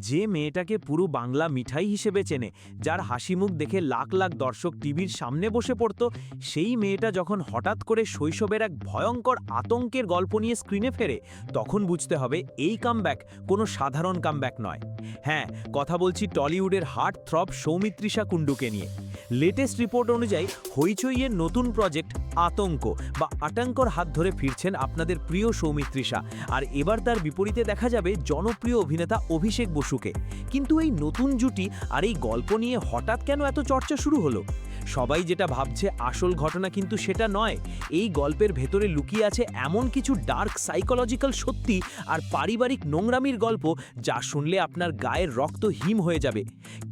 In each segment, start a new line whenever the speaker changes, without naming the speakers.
যে মেয়েটাকে পুরো বাংলা মিঠাই হিসেবে চেনে, যার হাসিমুখ দেখে লাখ লাখ দর্শক টিভির সামনে বসে পড়ত, সেই মেয়েটা যখন হঠাৎ করে শৈশবের এক ভয়ঙ্কর আতঙ্কের গল্প নিয়ে স্ক্রিনে ফেরে, তখন বুঝতে হবে এই কামব্যাক কোনো সাধারণ কামব্যাক নয়। হ্যাঁ, কথা বলছি টলিউডের হার্ট থ্রব সৌমিত্রিষা কুণ্ডুকে নিয়ে। লেটেস্ট রিপোর্ট অনুযায়ী হইচইয়ের নতুন প্রজেক্ট আতঙ্ক বা আতঙ্কর হাত ধরে ফিরছেন আপনাদের প্রিয় সৌমিত্রিষা, আর এবার তার বিপরীতে দেখা যাবে জনপ্রিয় অভিনেতা অভিষেক বসুকে। কিন্তু এই নতুন জুটি আর এই গল্প নিয়ে হঠাৎ কেন এত চর্চা শুরু হলো? সবাই যেটা ভাবছে আসল ঘটনা কিন্তু সেটা নয়। এই গল্পের ভেতরে লুকিয়ে আছে এমন কিছু ডার্ক সাইকোলজিক্যাল সত্যি আর পারিবারিক নোংরামির গল্প, যা শুনলে আপনার গায়ের রক্ত হিম হয়ে যাবে।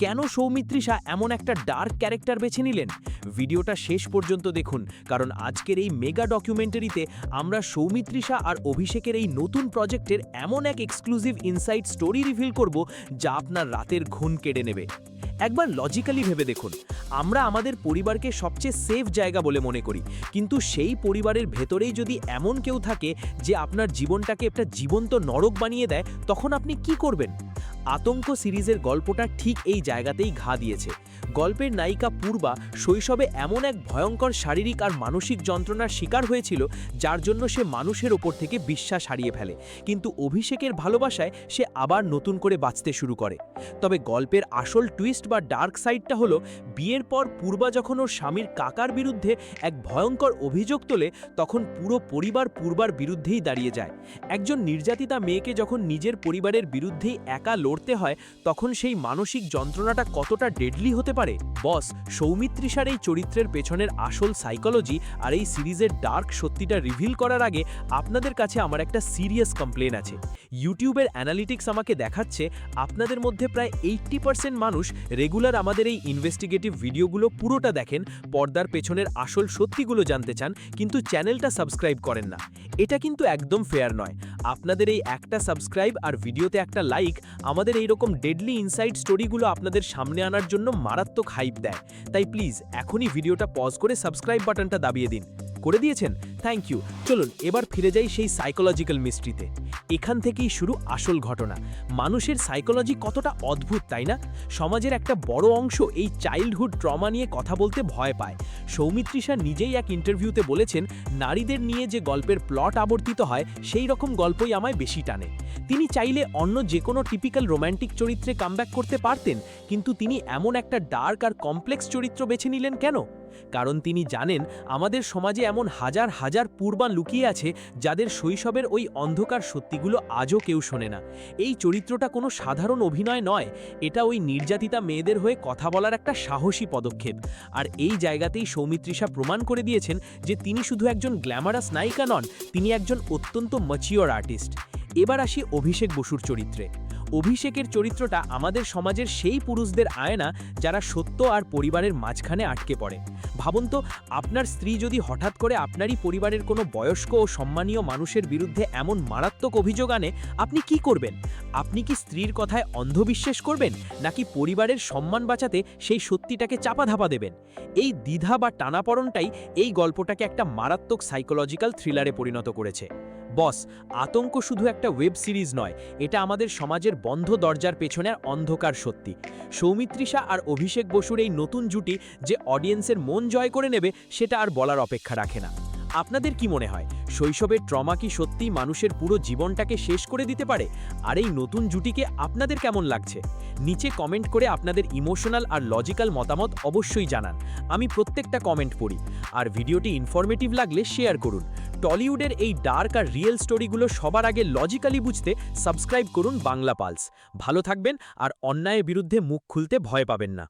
কেন সৌমিত্রিষা এমন একটা ডার্ক ক্যারেক্টার বেছে নিলেন? ভিডিওটা শেষ পর্যন্ত দেখুন, কারণ আজকের এই মেগা ডকুমেন্টারিতে আমরা সৌমিত্রিষা আর অভিষেকের এই নতুন প্রজেক্টের এমন এক এক্সক্লুসিভ ইনসাইড স্টোরি রিভিল করব, যা আপনার রাতের ঘুম কেড়ে নেবে। একবার লজিক্যালি ভেবে দেখুন, আমরা আমাদের পরিবারকে সবচেয়ে সেফ জায়গা বলে মনে করি, কিন্তু সেই পরিবারের ভেতরেই যদি এমন কেউ থাকে যে আপনার জীবনটাকে একটা জীবন্ত নরক বানিয়ে দেয়, তখন আপনি কি করবেন? আতঙ্ক সিরিজের গল্পটা ঠিক এই জায়গাতেই ঘা দিয়েছে। গল্পের নায়িকা পূর্বা শৈশবে এমন এক ভয়ঙ্কর শারীরিক আর মানসিক যন্ত্রণার শিকার হয়েছিল, যার জন্য সে মানুষের ওপর থেকে বিশ্বাস হারিয়ে ফেলে, কিন্তু অভিষেকের ভালোবাসায় সে আবার নতুন করে বাঁচতে শুরু করে। তবে গল্পের আসল টুইস্ট বা ডার্ক সাইডটা হলো, বিয়ের পর পূর্বা যখন ওর স্বামীর কাকার বিরুদ্ধে এক ভয়ঙ্কর অভিযোগ তোলে, তখন পুরো পরিবার পূর্বার বিরুদ্ধেই দাঁড়িয়ে যায়। একজন নির্যাতিতা মেয়েকে যখন নিজের পরিবারের বিরুদ্ধেই একা লড়তে হয়, তখন সেই মানসিক যন্ত্রণাটা কতটা ডেডলি হতে পারে। বস, সৌমিত্রিষার এই চরিত্রের পেছনের আসল সাইকোলজি আর এই সিরিজের ডার্ক সত্যিটা রিভিল করার আগে আপনাদের কাছে আমার একটা সিরিয়াস কমপ্লেন আছে। ইউটিউবের অ্যানালিটিক্স আমাকে দেখাচ্ছে আপনাদের মধ্যে প্রায় 80% মানুষ রেগুলার আমাদের এই ইনভেস্টিগেটিভ ভিডিওগুলো পুরোটা দেখেন, পর্দার পেছনের আসল সত্যিগুলো জানতে চান, কিন্তু চ্যানেলটা সাবস্ক্রাইব করেন না। এটা কিন্তু একদম ফেয়ার নয়। আপনাদের এই একটা সাবস্ক্রাইব আর ভিডিওতে একটা লাইক আমাদের এইরকম ডেডলি ইনসাইড স্টোরিগুলো আপনাদের সামনে আনার জন্য মারাত্মক হাইপ দেয়। তাই প্লিজ এখনই ভিডিওটা পজ করে সাবস্ক্রাইব বাটনটা দাবিয়ে দিন। করে দিয়েছেন? Thank you. চলুন এবার ফিরে যাই সেই সাইকোলজিক্যাল মিস্ট্রিতে। এখান থেকেই শুরু আসল ঘটনা। মানুষের সাইকোলজি কতটা অদ্ভুত, তাই না? সমাজের একটা বড় অংশ এই চাইল্ডহুড ট্রমা নিয়ে কথা বলতে ভয় পায়। সৌমিত্রিষা নিজেই এক ইন্টারভিউতে বলেছেন, নারীদের নিয়ে যে গল্পের প্লট আবর্তিত হয়, সেই রকম গল্পই আমায় বেশি টানে। তিনি চাইলে অন্য যে কোনো টিপিক্যাল রোম্যান্টিক চরিত্রে কামব্যাক করতে পারতেন, কিন্তু তিনি এমন একটা ডার্ক আর কমপ্লেক্স চরিত্র বেছে নিলেন কেন? কারণ তিনি জানেন আমাদের সমাজে এমন হাজার হাজার পূর্বা লুকিয়ে আছে, যাদের শৈশবের ওই অন্ধকার সত্যিগুলো আজও কেউ শোনে না। এই চরিত্রটা কোনো সাধারণ অভিনয় নয়, এটা ওই নির্যাতিতা মেয়েদের হয়ে কথা বলার একটা সাহসী পদক্ষেপ। আর এই জায়গাতেই সৌমিত্রিষা প্রমাণ করে দিয়েছেন যে তিনি শুধু একজন গ্ল্যামারাস নায়িকা নন, তিনি একজন অত্যন্ত ম্যাচিওর আর্টিস্ট। এবার আসি অভিষেক বসুর চরিত্রে। অভিষেকের চরিত্রটা আমাদের সমাজের সেই পুরুষদের আয়না, যারা সত্য আর পরিবারের মাঝখানে আটকে পড়ে। ভাবুন তো, আপনার স্ত্রী যদি হঠাৎ করে আপনারই পরিবারের কোনো বয়স্ক ও সম্মানীয় মানুষের বিরুদ্ধে এমন মারাত্মক অভিযোগ আনে, আপনি কি করবেন? আপনি কি স্ত্রীর কথায় অন্ধবিশ্বাস করবেন, নাকি পরিবারের সম্মান বাঁচাতে সেই সত্যিটাকে চাপাধাপা দেবেন? এই দ্বিধা বা টানাপড়নটাই এই গল্পটাকে একটা মারাত্মক সাইকোলজিক্যাল থ্রিলারে পরিণত করেছে। বস, আতঙ্ক শুধু একটা ওয়েব সিরিজ নয়, এটা আমাদের সমাজের বন্ধ দরজার পেছনের অন্ধকার সত্যি। সৌমিত্রিষা আর অভিষেক বসুর এই নতুন জুটি যে অডিয়েন্সের মন জয় করে নেবে, সেটা আর বলার অপেক্ষা রাখে না। আপনাদের কি মনে হয়, শৈশবের ট্রমা কি সত্যিই মানুষের পুরো জীবনটাকে শেষ করে দিতে পারে? আর এই নতুন জুটিকে আপনাদের কেমন লাগছে? নিচে কমেন্ট করে আপনাদের ইমোশনাল আর লজিক্যাল মতামত অবশ্যই জানান। আমি প্রত্যেকটা কমেন্ট পড়ি। আর ভিডিওটি ইনফরমেটিভ লাগলে শেয়ার করুন। টলিউডের এই ডার্ক আর রিয়েল স্টোরিগুলো সবার আগে লজিক্যালি বুঝতে সাবস্ক্রাইব করুন বাংলা পালস। ভালো থাকবেন আর অন্যায়ের বিরুদ্ধে মুখ খুলতে ভয় পাবেন না।